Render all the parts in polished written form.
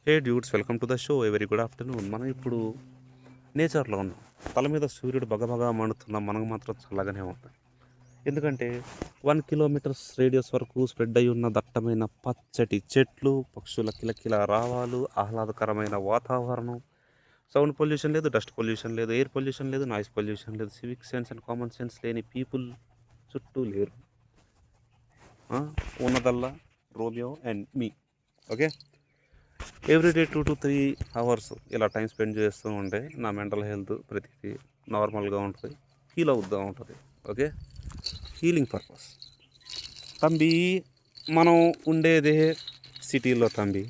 Hey dudes, welcome to the show. Very good afternoon. మనం ఇప్పుడు నేచర్లో ఉన్నాం. తల మీద సూర్యుడు బగబగా మండుతున్నా మనకు మాత్రం చల్లగానే ఉంది. ఎందుకంటే 1 కిలోమీటర్స్ రేడియస్ వరకు స్ప్రెడ్ అయి ఉన్న దట్టమైన పచ్చటి చెట్లు, పక్షుల కిలకిల రావాలు, ఆహ్లాదకరమైన వాతావరణం, సౌండ్ పొల్యూషన్ లేదు, డస్ట్ పొల్యూషన్ లేదు, ఎయిర్ పొల్యూషన్ లేదు, నాయిస్ పొల్యూషన్ లేదు, civic sense and common sense లేని పీపుల్ చుట్టూ లేరు. ఉన్నదల్లా Romeo and me. Okay, everyday 2 to 3 hours ఇలా టైం స్పెండ్ చేస్తూ ఉంటే నా మెంటల్ హెల్త్ ప్రతిదీ నార్మల్గా ఉంటుంది, హీల్ అవుతూ ఉంటుంది. Okay, healing purpose. తంబి, మనం ఉండేదే సిటీలో తంబి.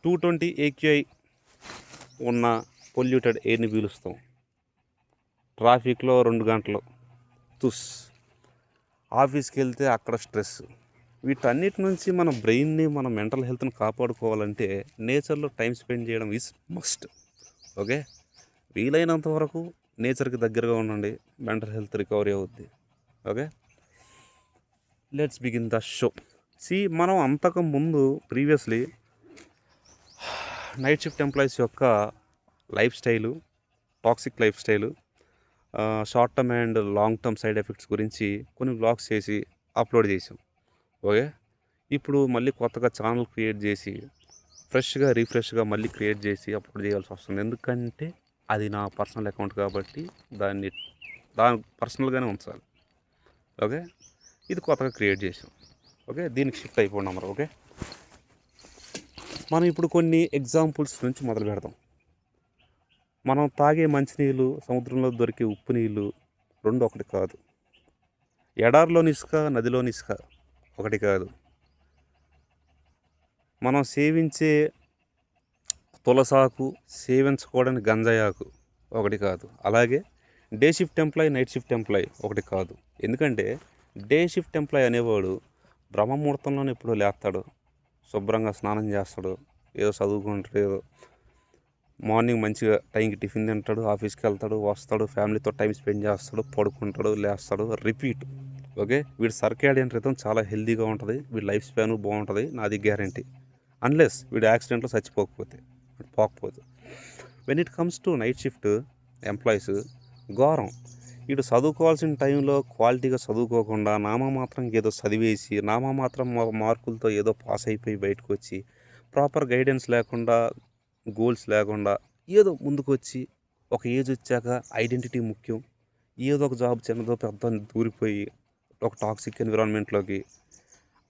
220 AQI ఉన్న పొల్యూటెడ్ ఎయిర్ని పీలుస్తాం. ట్రాఫిక్లో 2 గంటలు తుస్. ఆఫీస్కి వెళ్తే అక్కడ స్ట్రెస్. వీటన్నిటి నుంచి మన బ్రెయిన్ని, మన మెంటల్ హెల్త్ని కాపాడుకోవాలంటే నేచర్లో టైం స్పెండ్ చేయడం ఈజ్ మస్ట్. ఓకే, వీలైనంత వరకు నేచర్కి దగ్గరగా ఉండండి, మెంటల్ హెల్త్ రికవరీ అవుద్ది. Okay, let's begin the show. మనం అంతకు ముందు ప్రీవియస్లీ నైట్ షిఫ్ట్ ఎంప్లాయీస్ యొక్క life style, toxic life style, short term and long term side effects గురించి కొన్ని వ్లాగ్స్ చేసి అప్లోడ్ చేసాం. ఓకే, ఇప్పుడు మళ్ళీ కొత్తగా ఛానల్ క్రియేట్ చేసి రీఫ్రెష్గా మళ్ళీ క్రియేట్ చేసి అప్లోడ్ చేయాల్సి వస్తుంది. ఎందుకంటే అది నా పర్సనల్ అకౌంట్ కాబట్టి దాన్ని పర్సనల్గానే ఉంచాలి. ఓకే, ఇది కొత్తగా క్రియేట్ చేసాం. ఓకే, దీనికి షిఫ్ట్ అయిపోండి మరి. ఓకే, మనం ఇప్పుడు కొన్ని ఎగ్జాంపుల్స్ నుంచి మొదలు పెడదాం. మనం తాగే మంచినీళ్ళు, సముద్రంలో దొరికే ఉప్పు నీళ్ళు రెండు ఒకటి కాదు. ఎడారిలోని ఇసుక, నదిలోని ఇసుక ఒకటి కాదు. మనం సేవించే తులసాకు, సేవించుకోవడానికి గంజాయాకు ఒకటి కాదు. అలాగే day shift employee, night shift employee ఒకటి కాదు. ఎందుకంటే డే షిఫ్ట్ ఎంప్లాయీ అనేవాడు బ్రహ్మముహూర్తంలోనే ఎప్పుడో లేస్తాడు, శుభ్రంగా స్నానం చేస్తాడు, ఏదో చదువుకుంటాడు, ఏదో మార్నింగ్ మంచిగా టైంకి టిఫిన్ తింటాడు, ఆఫీస్కి వెళ్తాడు, వస్తాడు, ఫ్యామిలీతో టైం స్పెండ్ చేస్తాడు, పడుకుంటాడు, లేస్తాడు, రిపీట్. ఓకే, వీడి సర్కాడియన్ రిథమ్ చాలా హెల్తీగా ఉంటుంది, వీడి లైఫ్ స్పాన్ బాగుంటుంది, నాది గ్యారంటీ. అన్లెస్ వీడు యాక్సిడెంట్లో చచ్చిపోకపోతే, when it comes to night shift employees ఘోరం. వీడు చదువుకోవాల్సిన టైంలో క్వాలిటీగా చదువుకోకుండా నామమాత్రం ఏదో చదివేసి, నామమాత్రం మార్కులతో ఏదో పాస్ అయిపోయి బయటకు వచ్చి, ప్రాపర్ గైడెన్స్ లేకుండా, గోల్స్ లేకుండా ఏదో ముందుకు వచ్చి, ఒక ఏజ్ వచ్చాక ఐడెంటిటీ ముఖ్యం, ఏదో ఒక జాబ్ చిన్నదో పెద్ద దూరిపోయి ఒక టాక్సిక్ ఎన్విరాన్మెంట్లోకి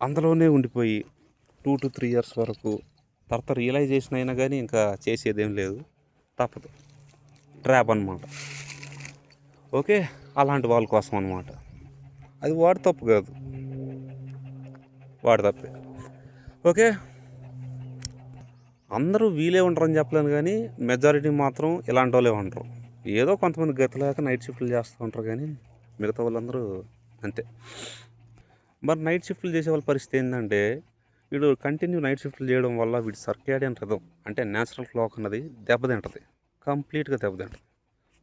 అందులోనే ఉండిపోయి 2 to 3 years వరకు తర్వాత రియలైజేషన్ అయినా కానీ ఇంకా చేసేదేం లేదు, తప్పదు, ట్రాప్ అనమాట. ఓకే, అలాంటి వాళ్ళ కోసం అనమాట. అది వాడి తప్పు కాదు, వాడి తప్పే. ఓకే, అందరూ వీలే ఉంటారని చెప్పలేను, కానీ మెజారిటీ మాత్రం ఇలాంటి వాళ్ళే ఉంటారు. ఏదో కొంతమంది గతిలేక నైట్ షిఫ్ట్లు చేస్తూ ఉంటారు, కానీ మిగతా వాళ్ళందరూ అంతే. మరి నైట్ షిఫ్ట్లు చేసే వాళ్ళ పరిస్థితి ఏంటంటే, వీడు కంటిన్యూ నైట్ షిఫ్ట్లు చేయడం వల్ల వీడి సర్కాడియన్ రిథమ్ అంటే న్యాచురల్ క్లాక్ అన్నది దెబ్బతింటుంది, కంప్లీట్గా దెబ్బతింటుంది.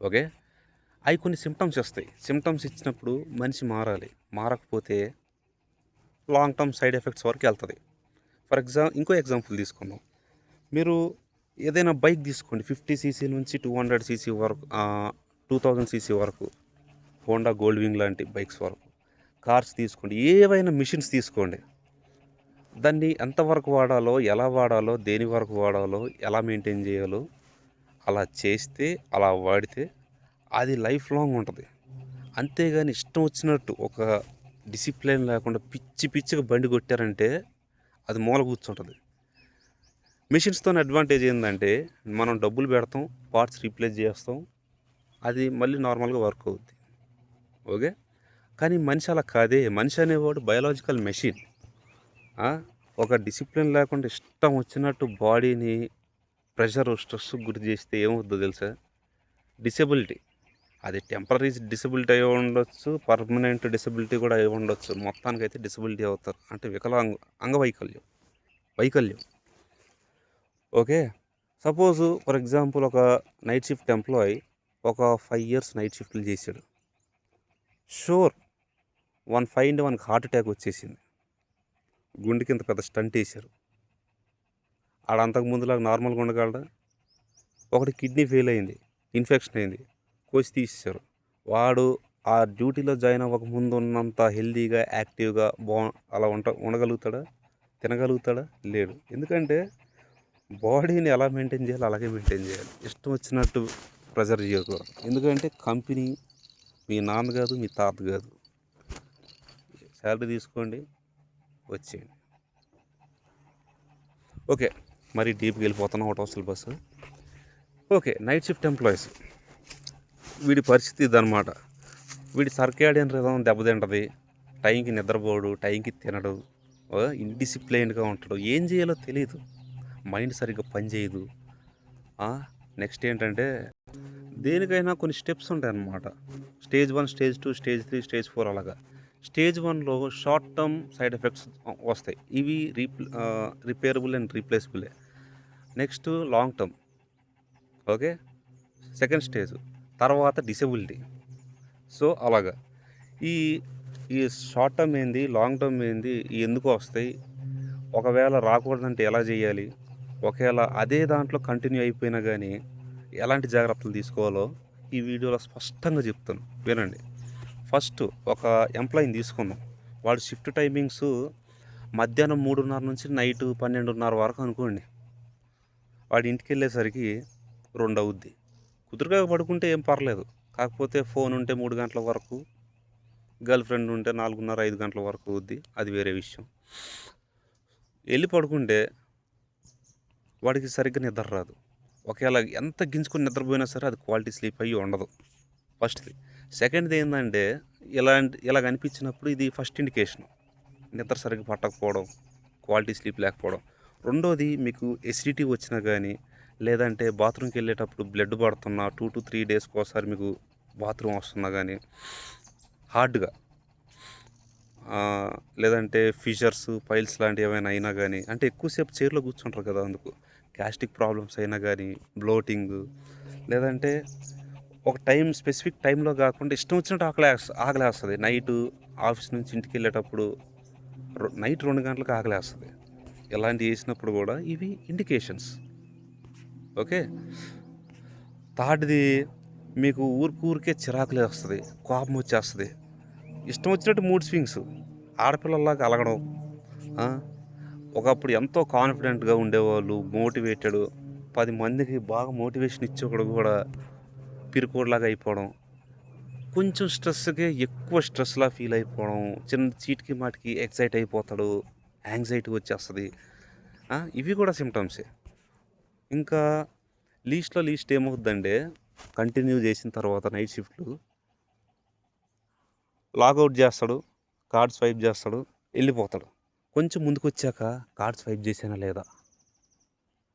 ఓకే, అవి కొన్ని సిమ్టమ్స్ వస్తాయి. సిమ్టమ్స్ ఇచ్చినప్పుడు మనిషి మారాలి, మారకపోతే లాంగ్ టర్మ్ సైడ్ ఎఫెక్ట్స్ వరకు వెళ్తుంది. ఇంకో ఎగ్జాంపుల్ తీసుకుందాం. మీరు ఏదైనా బైక్ తీసుకోండి, 50cc నుంచి 200cc వరకు, 2000cc వరకు, హోండా గోల్డ్ వింగ్ లాంటి బైక్స్ వరకు, కార్స్ తీసుకోండి, ఏవైనా మిషన్స్ తీసుకోండి. దాన్ని ఎంతవరకు వాడాలో, ఎలా వాడాలో, దేని వరకు వాడాలో, ఎలా మెయింటైన్ చేయాలో అలా చేస్తే, అలా వాడితే అది లైఫ్ లాంగ్ ఉంటుంది. అంతేగాని ఇష్టం వచ్చినట్టు ఒక డిసిప్లిన్ లేకుండా పిచ్చిగా బండి కొట్టారంటే అది మూల కూర్చుంటుంది. మిషన్స్తో అడ్వాంటేజ్ ఏంటంటే మనం డబ్బులు పెడతాం, పార్ట్స్ రీప్లేస్ చేస్తాం, అది మళ్ళీ నార్మల్గా వర్క్ అవుద్ది. ఓకే, కానీ మనిషి అలా కాదే. మనిషి అనేవాడు బయాలజికల్ మెషిన్. ఒక డిసిప్లిన్ లేకుండా ఇష్టం వచ్చినట్టు బాడీని ప్రెషర్, స్ట్రెస్ గురి చేస్తే ఏమవుద్దో తెలుసా? డిసెబిలిటీ. అది టెంపరీ డిసెబిలిటీ అయి ఉండొచ్చు, పర్మనెంట్ డిసెబిలిటీ కూడా అయి ఉండొచ్చు. మొత్తానికైతే డిసెబిలిటీ అవుతారు, అంటే వైకల్యం. ఓకే, సపోజు ఫర్ ఎగ్జాంపుల్ ఒక నైట్ షిఫ్ట్ ఎంప్లాయీ ఒక 5 years నైట్ షిఫ్ట్లు చేశాడు. షూర్, 1 హార్ట్ అటాక్ వచ్చేసింది, గుండెకి ఇంత పెద్ద స్టంట్ వేశారు. ఆడ అంతకు ముందులాగా నార్మల్గా ఉండగలడా? ఒకటి కిడ్నీ ఫెయిల్ అయింది, ఇన్ఫెక్షన్ అయింది, కోసి తీసేశారు. వాడు ఆ డ్యూటీలో జాయిన్ అవ్వక ముందు ఉన్నంత హెల్తీగా యాక్టివ్గా అలా ఉండగలుగుతాడా? తినగలుగుతాడా? లేడు. ఎందుకంటే బాడీని ఎలా మెయింటైన్ చేయాలో అలాగే మెయింటైన్ చేయాలి. ఇష్టం వచ్చినట్టు ప్రెజర్ చేయకూడదు. ఎందుకంటే కంపెనీ మీ నాన్న కాదు, మీ తాత కాదు. శాలరీ తీసుకోండి, వచ్చేయండి. ఓకే, మరి డీప్కి వెళ్ళిపోతున్నాం. Out of syllabus. Okay, night shift employees, వీడి పరిస్థితి ఇదనమాట. వీడి సర్కేడియన్ రిథం దెబ్బతింటది. టైంకి నిద్రపోడు, టైంకి తినడు, ఇండిసిప్లైన్డ్గా ఉంటాడు. ఏం చేయాలో తెలియదు, మైండ్ సరిగ్గా పనిచేయదు. నెక్స్ట్ ఏంటంటే దేనికైనా కొన్ని స్టెప్స్ ఉంటాయి అన్నమాట. స్టేజ్ 1, స్టేజ్ 2, స్టేజ్ 3, స్టేజ్ 4 అలాగా. స్టేజ్ 1లో షార్ట్ టర్మ్ సైడ్ ఎఫెక్ట్స్ వస్తాయి. ఇవి రిపేరబుల్ అండ్ రీప్లేసబులే. Next long term. Okay, second stage తర్వాత డిసేబిలిటీ. సో అలాగా ఈ ఈ షార్ట్ టర్మ్ ఏంది, లాంగ్ టర్మ్ ఏంది, ఎందుకు వస్తాయి, ఒకవేళ రాకూడదంటే ఎలా చేయాలి, ఒకవేళ అదే దాంట్లో కంటిన్యూ అయిపోయినా కానీ ఎలాంటి జాగ్రత్తలు తీసుకోవాలో ఈ వీడియోలో స్పష్టంగా చెప్తాను, వినండి. ఫస్ట్ ఒక ఎంప్లాయీని తీసుకుందాం. వాడు షిఫ్ట్ టైమింగ్స్ మధ్యాహ్నం 3:30 నుంచి నైట్ 12:30 వరకు అనుకోండి. వాడి ఇంటికి వెళ్ళేసరికి 2 అవుద్ది. కుదురుగా పడుకుంటే ఏం పర్లేదు, కాకపోతే ఫోన్ ఉంటే 3 గంటల వరకు, గర్ల్ ఫ్రెండ్ ఉంటే 4:30, 5 గంటల వరకు అవుద్ది, అది వేరే విషయం. వెళ్ళి పడుకుంటే వాడికి సరిగ్గా నిద్ర రాదు. ఒకవేళ ఎంత గింజుకొని నిద్రపోయినా సరే అది క్వాలిటీ స్లీప్ అయ్యి ఉండదు. ఫస్ట్ది. సెకండ్ది ఏంటంటే ఇలాగ అనిపించినప్పుడు ఇది ఫస్ట్ ఇండికేషన్, నిద్ర సరిగ్గా పట్టకపోవడం, క్వాలిటీ స్లీప్ లేకపోవడం. రెండోది, మీకు ఎసిడిటీ వచ్చినా కానీ, లేదంటే బాత్రూమ్కి వెళ్ళేటప్పుడు బ్లడ్ పడుతున్నా 2 to 3 డేస్కి ఒకసారి మీకు బాత్రూమ్ వస్తున్నా కానీ, హార్డ్గా, లేదంటే ఫిషర్స్, పైల్స్ లాంటివి ఏమైనా అయినా కానీ, అంటే ఎక్కువసేపు చైర్లో కూర్చుంటారు కదా, అందుకు గ్యాస్ట్రిక్ ప్రాబ్లమ్స్ అయినా కానీ, బ్లోటింగ్, లేదంటే ఒక స్పెసిఫిక్ టైంలో కాకుండా ఇష్టం వచ్చినట్టు ఆకలేస్తుంది. నైటు ఆఫీస్ నుంచి ఇంటికి వెళ్ళేటప్పుడు నైట్ 2 గంటలకు ఆకలేస్తుంది. ఇలాంటివి చేసినప్పుడు కూడా ఇవి ఇండికేషన్స్. ఓకే, థర్డ్ది, మీకు ఊరికే చిరాకులే వస్తుంది, కోపం వచ్చేస్తుంది, ఇష్టం వచ్చినట్టు మూడ్ స్వింగ్స్, ఆడపిల్లల్లాగా అలగడం. ఒకప్పుడు ఎంతో కాన్ఫిడెంట్గా ఉండేవాళ్ళు, మోటివేటెడ్, 10 మందికి బాగా మోటివేషన్ ఇచ్చేవాడు కూడా పిరికోడ్లాగా అయిపోవడం, కొంచెం స్ట్రెస్కి ఎక్కువ స్ట్రెస్లా ఫీల్ అయిపోవడం, చిన్న చీటికి మాటికి ఎక్సైట్ అయిపోతాడు, యాంగ్జైటీ వచ్చేస్తుంది. ఇవి కూడా సిమ్టమ్సే. ఇంకా లీస్ట్ ఏమవుద్దంటే, కంటిన్యూ చేసిన తర్వాత నైట్ షిఫ్ట్లు లాగౌట్ చేస్తాడు, కార్డ్ స్వైప్ చేస్తాడు, వెళ్ళిపోతాడు. కొంచెం ముందుకు వచ్చాక కార్డ్ స్వైప్ చేసానా లేదా,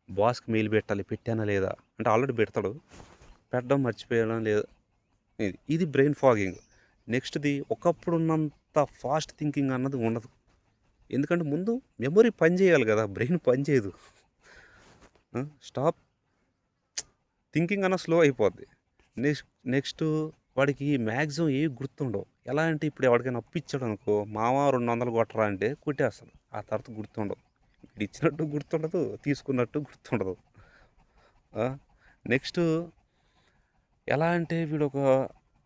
బాస్కి మెయిల్ పెట్టానా లేదా అంటే ఆల్రెడీ పెడతాడు, పెట్టడం మర్చిపోయడం లేదా, ఇది బ్రెయిన్ ఫాగింగ్. నెక్స్ట్ది, ఒకప్పుడు ఉన్నంత ఫాస్ట్ థింకింగ్ అన్నది ఉండదు. ఎందుకంటే ముందు మెమొరీ పని చేయాలి కదా, బ్రెయిన్ పని చేయదు. స్టాప్ థింకింగ్ అన్న స్లో అయిపోద్ది. నెక్స్ట్ వాడికి మ్యాక్సిమం ఏవి గుర్తుండవు. ఎలా అంటే ఇప్పుడు ఎవరికైనా అప్పిచ్చాడు అనుకో, మామ 200 కొట్టరా అంటే కొట్టేస్తాడు, ఆ తర్వాత గుర్తుండవు. ఇప్పుడు ఇచ్చినట్టు గుర్తుండదు, తీసుకున్నట్టు గుర్తుండదు. నెక్స్ట్ ఎలా అంటే వీడు ఒక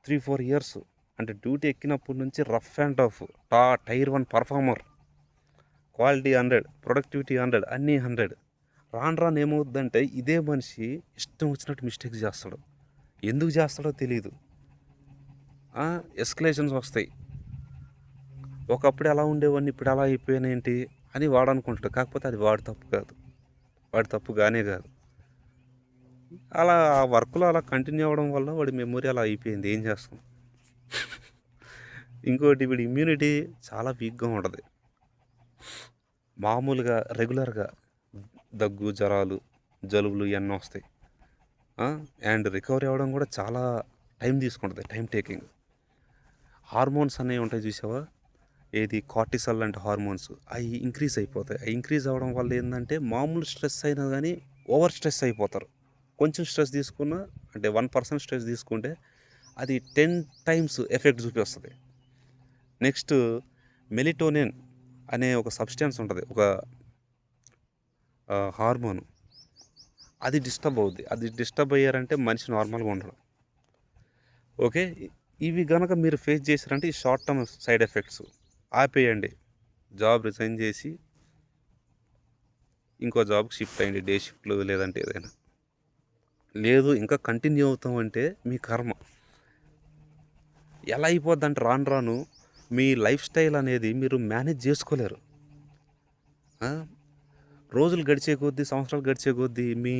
3-4 ఇయర్స్ అంటే డ్యూటీ ఎక్కినప్పటి నుంచి rough and tough, tier 1 performer, quality 100, productivity 100, అన్నీ 100. రాను ఏమవుద్దంటే ఇదే మనిషి ఇష్టం వచ్చినట్టు మిస్టేక్స్ చేస్తాడు. ఎందుకు చేస్తాడో తెలియదు, ఎస్కలేషన్స్ వస్తాయి. ఒకప్పుడు ఎలా ఉండేవాడిని ఇప్పుడు ఎలా అయిపోయానేంటి అని వాడు అనుకుంటాడు, కాకపోతే అది వాడి తప్పు కాదు, వాడి తప్పు కానే కాదు. అలా ఆ వర్క్లో అలా కంటిన్యూ అవ్వడం వల్ల వాడి మెమొరీ అలా అయిపోయింది, ఏం చేస్తాం. ఇంకోటి, వీడి ఇమ్యూనిటీ చాలా వీక్గా ఉంటుంది. మామూలుగా రెగ్యులర్గా దగ్గు, జ్వరాలు, జలుబులు ఇవన్నీ వస్తాయి. అండ్ రికవరీ అవ్వడం కూడా చాలా టైం తీసుకుంటుంది, టైం టేకింగ్. హార్మోన్స్ అనేవి ఉంటాయి చూసావా, ఏది కార్టిసాల్ లాంటి హార్మోన్స్, అవి ఇంక్రీజ్ అయిపోతాయి. అవి ఇంక్రీజ్ అవ్వడం వల్ల ఏంటంటే మామూలు స్ట్రెస్ అయినా కానీ ఓవర్ స్ట్రెస్ అయిపోతారు. కొంచెం స్ట్రెస్ తీసుకున్నా, అంటే 1% స్ట్రెస్ తీసుకుంటే అది 10 times ఎఫెక్ట్ చూపిస్తుంది. నెక్స్ట్, మెలిటోనిన్ అనే ఒక సబ్స్టెన్స్ ఉంటుంది, ఒక హార్మోను అది డిస్టర్బ్ అవుద్ది. అది డిస్టర్బ్ అయ్యారంటే మనిషి నార్మల్గా ఉండడు. ఓకే. ఇవి గనక మీరు ఫేస్ చేశారంటే ఈ షార్ట్ టర్మ్ సైడ్ ఎఫెక్ట్స్ ఆపేయండి. జాబ్ రిజైన్ చేసి ఇంకో జాబ్కి షిఫ్ట్ అయ్యండి. డే షిఫ్ట్లు లేదంటే ఏదైనా. లేదు ఇంకా కంటిన్యూ అవుతామంటే మీ కర్మ. ఎలా అయిపోద్దంటే రాను రాను మీ లైఫ్ స్టైల్ అనేది మీరు మేనేజ్ చేసుకోలేరు. రోజులు గడిచే కొద్దీ, సంవత్సరాలు గడిచే కొద్దీ మీ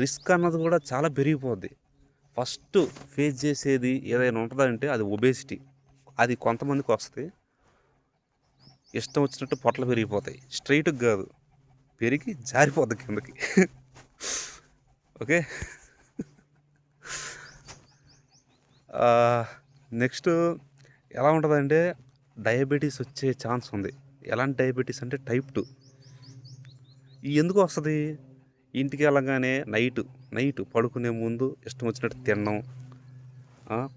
రిస్క్ అన్నది కూడా చాలా పెరిగిపోద్ది. ఫస్ట్ ఫేస్ చేసేది ఏదైనా ఉంటుందంటే అది ఒబేసిటీ. అది కొంతమందికి వస్తుంది. ఇష్టం వచ్చినట్టు పొట్టలు పెరిగిపోతాయి. స్ట్రైట్గా కాదు, పెరిగి జారిపోద్ది కిందకి. ఓకే. నెక్స్ట్ ఎలా ఉంటుందంటే డయాబెటీస్ వచ్చే ఛాన్స్ ఉంది. ఎలాంటి డయాబెటీస్ అంటే టైప్ 2. ఎందుకు వస్తుంది? ఇంటికి వెళ్ళగానే నైట్ పడుకునే ముందు ఇష్టం వచ్చినట్టు తినడం,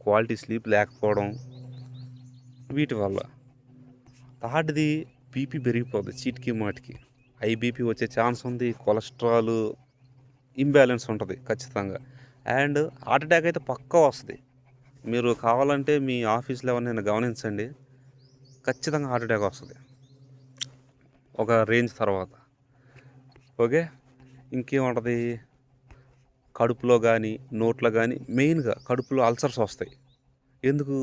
క్వాలిటీ స్లీప్ లేకపోవడం, వీటి వల్ల. థర్డ్ది బీపీ పెరిగిపోద్ది చీటికి మాటికి. హై బీపీ వచ్చే ఛాన్స్ ఉంది. కొలెస్ట్రాల్ ఇంబ్యాలెన్స్ ఉంటుంది ఖచ్చితంగా. అండ్ హార్ట్ అటాక్ అయితే పక్కా వస్తుంది. మీరు కావాలంటే మీ ఆఫీస్లో ఎవరినైనా గమనించండి, ఖచ్చితంగా హార్ట్ అటాక్ వస్తుంది ఒక రేంజ్ తర్వాత. ఓకే. ఇంకేముంటుంది? కడుపులో కానీ నోట్లో కానీ మెయిన్గా కడుపులో అల్సర్స్ వస్తాయి. ఎందుకు?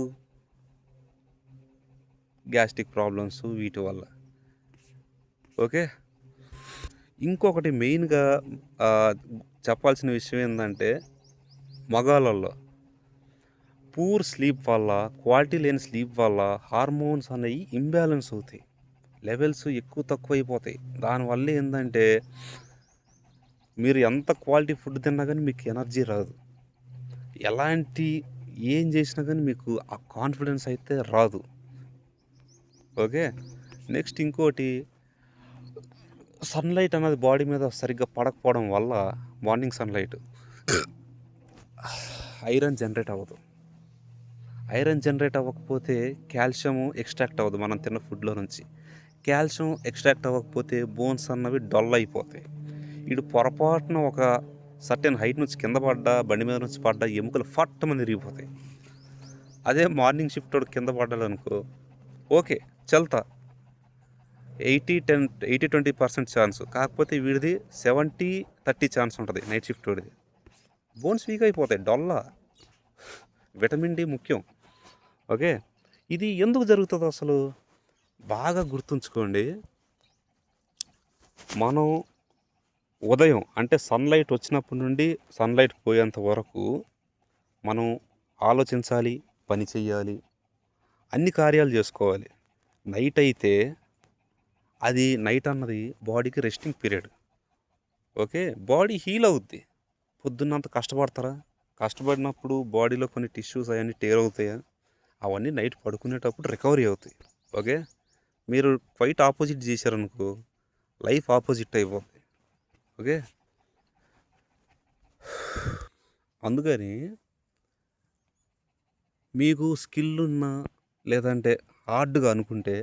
గ్యాస్ట్రిక్ ప్రాబ్లమ్స్ వీటి వల్ల. ఓకే. ఇంకొకటి మెయిన్గా చెప్పాల్సిన విషయం ఏంటంటే మగాళ్ళల్లో పూర్ స్లీప్ వల్ల, క్వాలిటీ లేని స్లీప్ వల్ల హార్మోన్స్ అనేవి ఇంబ్యాలెన్స్ అవుతాయి. లెవెల్స్ ఎక్కువ తక్కువ అయిపోతాయి. దానివల్ల ఏంటంటే మీరు ఎంత క్వాలిటీ ఫుడ్ తిన్నా కానీ మీకు ఎనర్జీ రాదు. ఏం చేసినా కానీ మీకు ఆ కాన్ఫిడెన్స్ అయితే రాదు. ఓకే. నెక్స్ట్ ఇంకోటి, సన్లైట్ అనేది బాడీ మీద సరిగ్గా పడకపోవడం వల్ల మార్నింగ్ సన్లైట్ ఐరన్ జనరేట్ అవ్వదు. ఐరన్ జనరేట్ అవ్వకపోతే కాల్షియం ఎక్స్ట్రాక్ట్ అవ్వదు మనం తిన్న ఫుడ్లో నుంచి. కాల్షియం ఎక్స్ట్రాక్ట్ అవ్వకపోతే బోన్స్ అన్నవి డల్ అయిపోతాయి. ఇటు పొరపాటున ఒక సర్టెన్ హైట్ నుంచి కింద పడ్డా, బండి మీద నుంచి పడ్డా ఎముకలు ఫట్టమని విరిగిపోతాయి. అదే మార్నింగ్ షిఫ్ట్ కింద పడ్డాడనుకో, ఓకే చల్తా 80-20% ఛాన్స్. కాకపోతే వీడిది 70-30 ఛాన్స్ ఉంటుంది నైట్ షిఫ్ట్ వాడిది. బోన్స్ వీక్ అయిపోతాయి, డొల్లా. విటమిన్ డి ముఖ్యం. ఓకే. ఇది ఎందుకు జరుగుతుంది అసలు? బాగా గుర్తుంచుకోండి. మనం ఉదయం అంటే సన్లైట్ వచ్చినప్పటి నుండి సన్లైట్ పోయేంత వరకు మనం ఆలోచించాలి, పని చెయ్యాలి, అన్ని కార్యాలు చేసుకోవాలి. నైట్ అయితే అది నైట్ అన్నది బాడీకి resting period. Okay. Body heal అవుద్ది. పొద్దున్నంత కష్టపడతారా? కష్టపడినప్పుడు బాడీలో కొన్ని టిష్యూస్ అవన్నీ టేర్ అవుతాయా? అవన్నీ నైట్ పడుకునేటప్పుడు రికవరీ అవుతాయి. ఓకే. మీరు క్వైట్ ఆపోజిట్ చేశారనుకో, లైఫ్ ఆపోజిట్ అయిపోద్ది. ఓకే. అందుకని మీకు స్కిల్ ఉన్నా లేదంటే హార్డ్గా అనుకుంటే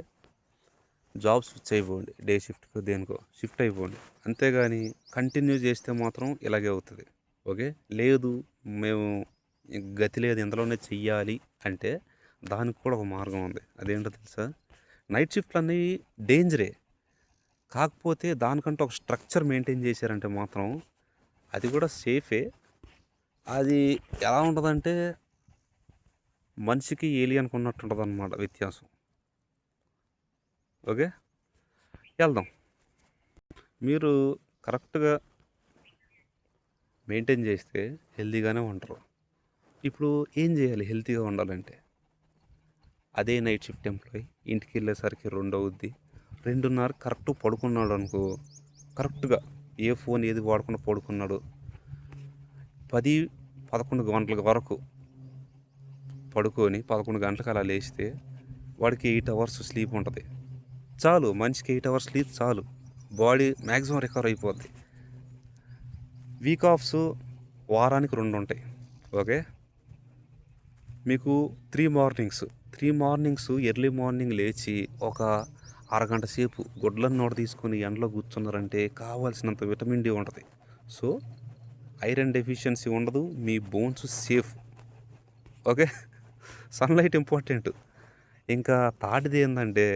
జాబ్ స్విచ్ అయిపోండి. డే షిఫ్ట్కి దేనికో షిఫ్ట్ అయిపోండి. అంతేగాని కంటిన్యూ చేస్తే మాత్రం ఇలాగే అవుతుంది. ఓకే. లేదు మేము గతి లేదు ఇందులోనే చెయ్యాలి అంటే దానికి కూడా ఒక మార్గం ఉంది. అదేంటో తెలుసా? నైట్ షిఫ్ట్లు అనేవి డేంజరే. కాకపోతే దానికంటే ఒక స్ట్రక్చర్ మెయింటైన్ చేశారంటే మాత్రం అది కూడా సేఫే. అది ఎలా ఉంటుందంటే మనిషికి ఏలియన్కి ఉన్నట్టు ఉంటుంది అన్నమాట వ్యత్యాసం. ఓకే. వెళ్దాం. మీరు కరెక్ట్గా మెయింటైన్ చేస్తే హెల్తీగానే ఉంటారు. ఇప్పుడు ఏం చేయాలి హెల్తీగా ఉండాలంటే? అదే నైట్ షిఫ్ట్ ఎంప్లాయీ ఇంటికి వెళ్ళేసరికి 2 అవుద్ది. 2:30 కరెక్ట్ పడుకున్నాడు అనుకో, కరెక్ట్గా ఏ ఫోన్ ఏది వాడకుండా పడుకున్నాడు, 10-11 గంటల వరకు పడుకొని 11 గంటలకు అలా లేస్తే వాడికి 8 అవర్స్ స్లీప్ ఉంటుంది. చాలు, మనిషికి 8 అవర్స్ స్లీప్ చాలు. బాడీ మ్యాక్సిమం రికవర్ అయిపోద్ది. వీక్ ఆఫ్స్ వారానికి 2 ఉంటాయి. ఓకే. మీకు 3 మార్నింగ్స్ ఎర్లీ మార్నింగ్ లేచి ఒక అరగంట సేపు గుడ్లను నోట తీసుకొని ఎండలో కూర్చున్నారంటే కావాల్సినంత విటమిన్ డి ఉంటుంది. సో ఐరన్ డెఫిషియన్సీ ఉండదు, మీ bones safe. Okay, sunlight important. ఇంకా థర్డ్ది ఏంటంటే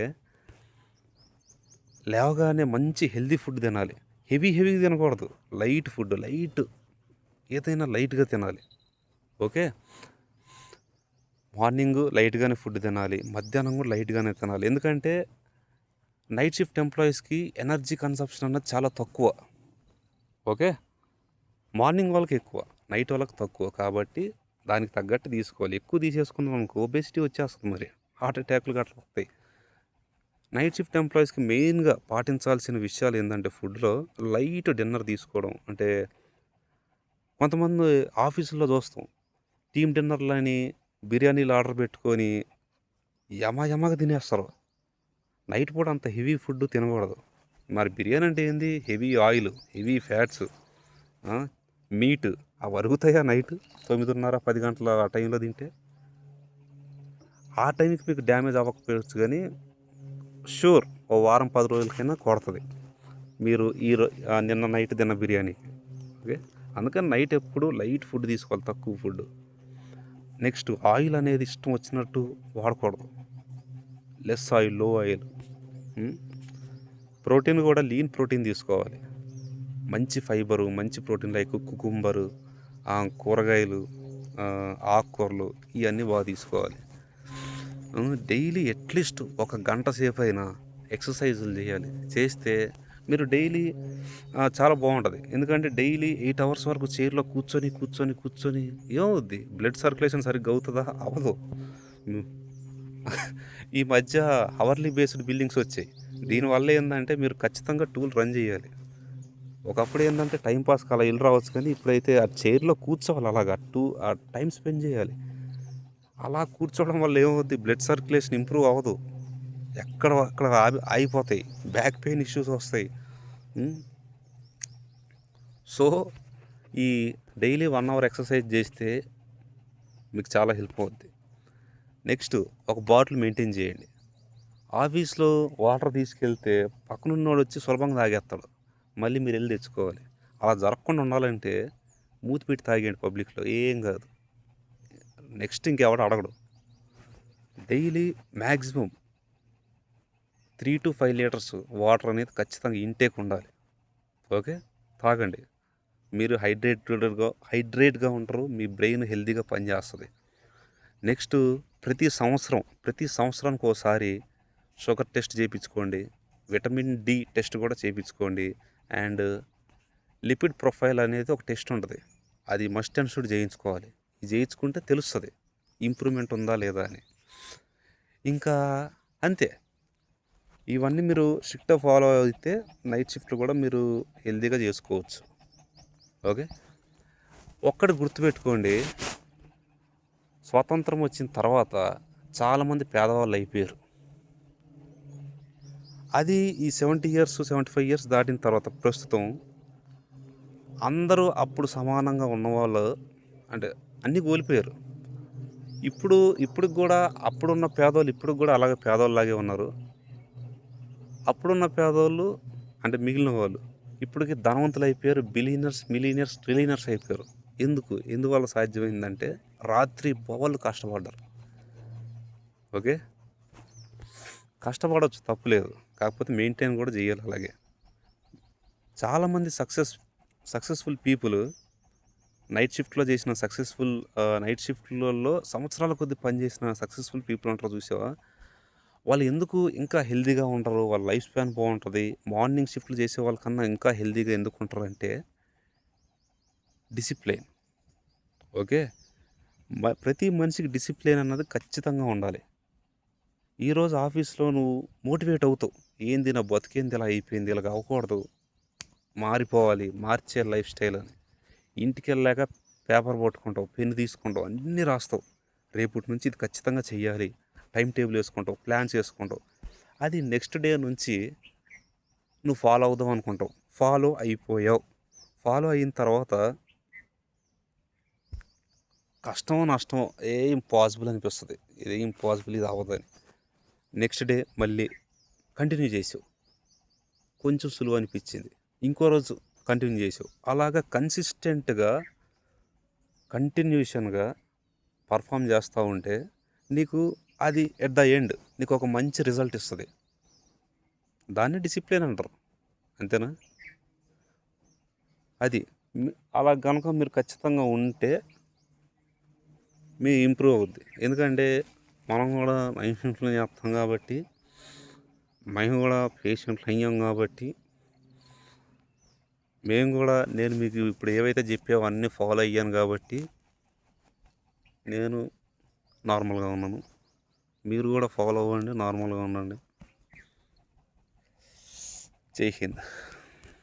లేవగానే మంచి హెల్దీ ఫుడ్ తినాలి. హెవీగా తినకూడదు, లైట్ ఫుడ్, ఏదైనా లైట్గా తినాలి. ఓకే, మార్నింగ్ లైట్గానే ఫుడ్ తినాలి, మధ్యాహ్నం కూడా లైట్గానే తినాలి. ఎందుకంటే నైట్ షిఫ్ట్ ఎంప్లాయీస్కి ఎనర్జీ కన్సంప్షన్ అన్నది చాలా తక్కువ. ఓకే, మార్నింగ్ వాళ్ళకి ఎక్కువ, నైట్ వాళ్ళకి తక్కువ. కాబట్టి దానికి తగ్గట్టు తీసుకోవాలి. ఎక్కువ తీసేసుకున్నాం అనుకో ఒబేసిటీ వచ్చేస్తుంది, మరి హార్ట్ అటాక్లు గట్లా వస్తాయి. నైట్ షిఫ్ట్ ఎంప్లాయీస్కి మెయిన్గా పాటించాల్సిన విషయాలు ఏంటంటే ఫుడ్లో లైట్ డిన్నర్ తీసుకోవడం. అంటే కొంతమంది ఆఫీసుల్లో చూస్తాం, టీమ్ డిన్నర్లని బిర్యానీలు ఆర్డర్ పెట్టుకొని యమగా తినేస్తారు. నైట్ పూట అంత హెవీ ఫుడ్ తినకూడదు. మరి బిర్యానీ అంటే ఏంది? Heavy oil, heavy fats, meet అవి అరుగుతాయా నైట్ 9:30 10 గంటల ఆ టైంలో తింటే? ఆ టైంకి మీకు డ్యామేజ్ అవ్వకపోవచ్చు, కానీ షూర్ ఓ వారం 10 రోజులకైనా కొడుతుంది మీరు నిన్న నైట్ తిన్న బిర్యానీకి. ఓకే, అందుకని నైట్ ఎప్పుడు లైట్ ఫుడ్ తీసుకోవాలి, తక్కువ ఫుడ్. నెక్స్ట్ ఆయిల్ అనేది ఇష్టం వచ్చినట్టు వాడకూడదు, లెస్ ఆయిల్, లో ఆయిల్. ప్రోటీన్ కూడా లీన్ ప్రోటీన్ తీసుకోవాలి, మంచి ఫైబరు, మంచి ప్రోటీన్ లైక్ కుకుంబరు, కూరగాయలు, ఆకుకూరలు, ఇవన్నీ బాగా తీసుకోవాలి. డైలీ అట్లీస్ట్ 1 గంట సేపు అయినా ఎక్సర్సైజులు చేయాలి. చేస్తే మీరు డైలీ చాలా బాగుంటుంది. ఎందుకంటే డైలీ 8 అవర్స్ వరకు చైర్లో కూర్చొని ఏమవుద్ది? బ్లడ్ సర్క్యులేషన్ సరిగ్గా అవుతుందా? అవ్వదు. ఈ మధ్య అవర్లీ బేస్డ్ బిల్డింగ్స్ వచ్చాయి. దీనివల్ల ఏంటంటే మీరు ఖచ్చితంగా టూల్ రన్ చేయాలి. ఒకప్పుడు ఏంటంటే టైంపాస్కి అలా ఇల్లు రావచ్చు, కానీ ఇప్పుడైతే ఆ చైర్లో కూర్చోవాలి, అలాగా ఆ టైం స్పెండ్ చేయాలి. అలా కూర్చోవడం వల్ల ఏమవుద్ది? బ్లడ్ సర్క్యులేషన్ ఇంప్రూవ్ అవ్వదు, అక్కడ ఆగిపోతాయి, బ్యాక్ పెయిన్ ఇష్యూస్ వస్తాయి. సో ఈ డైలీ 1 అవర్ ఎక్సర్సైజ్ చేస్తే మీకు చాలా హెల్ప్ అవుద్ది. నెక్స్ట్ ఒక బాటిల్ మెయింటైన్ చేయండి. ఆఫీస్లో వాటర్ తీసుకెళ్తే పక్కనున్నోడు వచ్చి సులభంగా తాగేస్తాడు, మళ్ళీ మీరు వెళ్ళి తెచ్చుకోవాలి. అలా జరగకుండా ఉండాలంటే మూతి పెట్టి తాగేయండి పబ్లిక్లో, ఏం కాదు. నెక్స్ట్ ఇంకెవడు అడగడు. Daily maximum 3 to 5 litres water అనేది ఖచ్చితంగా ఇంటేక్ ఉండాలి. ఓకే, తాగండి. మీరు హైడ్రేట్గా ఉంటారు, మీ బ్రెయిన్ హెల్తీగా పనిచేస్తుంది. నెక్స్ట్ ప్రతి సంవత్సరానికి ఒకసారి షుగర్ టెస్ట్ చేయించుకోండి, విటమిన్ డి టెస్ట్ కూడా చేయించుకోండి. అండ్ లిపిడ్ ప్రొఫైల్ అనేది ఒక టెస్ట్ ఉంటుంది, అది మస్ట్ అండ్ షుడ్ చేయించుకోవాలి. ఇది చేయించుకుంటే తెలుస్తుంది ఇంప్రూవ్మెంట్ ఉందా లేదా అని. ఇంకా అంతే, ఇవన్నీ మీరు స్ట్రిక్ట్గా ఫాలో అయితే నైట్ షిఫ్ట్ కూడా మీరు హెల్తీగా చేసుకోవచ్చు. ఓకే, ఒక్కటి గుర్తుపెట్టుకోండి, స్వాతంత్రం వచ్చిన తర్వాత చాలామంది పేదవాళ్ళు అయిపోయారు. అది ఈ 70 years 75 years దాటిన తర్వాత ప్రస్తుతం అందరూ అప్పుడు సమానంగా ఉన్నవాళ్ళు అంటే అన్నీ కోల్పోయారు. ఇప్పటికి కూడా అప్పుడున్న పేదోళ్ళు ఇప్పటికి కూడా అలాగే పేదోళ్ళలాగే ఉన్నారు. అప్పుడున్న పేదోళ్ళు అంటే మిగిలిన వాళ్ళు ఇప్పటికి ధనవంతులు అయిపోయారు, బిలియనర్స్, మిలియనర్స్, ట్రిలియనర్స్ అయిపోయారు. ఎందువల్ల సాధ్యమైందంటే రాత్రి పగళ్ళు కష్టపడ్డారు. ఓకే, కష్టపడవచ్చు, తప్పులేదు, కాకపోతే మెయింటైన్ కూడా చేయాలి. అలాగే చాలామంది సక్సెస్ఫుల్ పీపుల్ నైట్ షిఫ్ట్లో చేసిన నైట్ షిఫ్ట్లలో సంవత్సరాల కొద్ది పనిచేసిన సక్సెస్ఫుల్ పీపుల్ అంటారు, చూసావా? వాళ్ళు ఎందుకు ఇంకా హెల్తీగా ఉంటారు, వాళ్ళ లైఫ్ స్పాన్ బాగుంటుంది, మార్నింగ్ షిఫ్ట్లు చేసే వాళ్ళకన్నా ఇంకా హెల్తీగా ఎందుకు ఉంటారు అంటే డిసిప్లైన్. ఓకే, ప్రతి మనిషికి డిసిప్లైన్ అన్నది ఖచ్చితంగా ఉండాలి. ఈరోజు ఆఫీస్లో నువ్వు మోటివేట్ అవుతావు, ఏంది నా బతికేంది ఇలా అయిపోయింది, ఇలాగ అవ్వకూడదు, మారిపోవాలి, మార్చే లైఫ్ స్టైల్ అని. ఇంటికి వెళ్ళాక పేపర్ పట్టుకుంటావు, పెన్ను తీసుకుంటావు, అన్నీ రాస్తావు, రేపటి నుంచి ఇది ఖచ్చితంగా చెయ్యాలి, టైం టేబుల్ వేసుకుంటావు, ప్లాన్స్ వేసుకుంటావు. అది నెక్స్ట్ డే నుంచి నువ్వు ఫాలో అవుదాం అనుకుంటావు, ఫాలో అయిపోయావు. ఫాలో అయిన తర్వాత కష్టమో నష్టమో ఇంపాసిబుల్ అనిపిస్తుంది, ఇది ఇంపాసిబుల్, ఇది అవ్వదని. నెక్స్ట్ డే మళ్ళీ కంటిన్యూ చేసావు, కొంచెం సులువు అనిపించింది, ఇంకో రోజు కంటిన్యూ చేసావు. అలాగా కన్సిస్టెంట్గా కంటిన్యూషన్గా పర్ఫామ్ చేస్తూ ఉంటే నీకు అది ఎట్ ద ఎండ్ నీకు ఒక మంచి రిజల్ట్ ఇస్తుంది. దాన్ని డిసిప్లిన్ అంటారు, అంతేనా? అది అలా కనుక మీరు ఖచ్చితంగా ఉంటే మీ ఇంప్రూవ్ అవుద్ది. ఎందుకంటే మనం కూడా మైండ్ఫుల్నెస్ చేస్తాం కాబట్టి, మేము కూడా పేషెంట్లు అయ్యాం కాబట్టి, మేము కూడా నేను మీకు ఇప్పుడు ఏవైతే చెప్పావో అన్నీ ఫాలో అయ్యాను కాబట్టి నేను నార్మల్గా ఉన్నాను. మీరు కూడా ఫాలో అవ్వండి, నార్మల్గా ఉండండి. జై హింద్.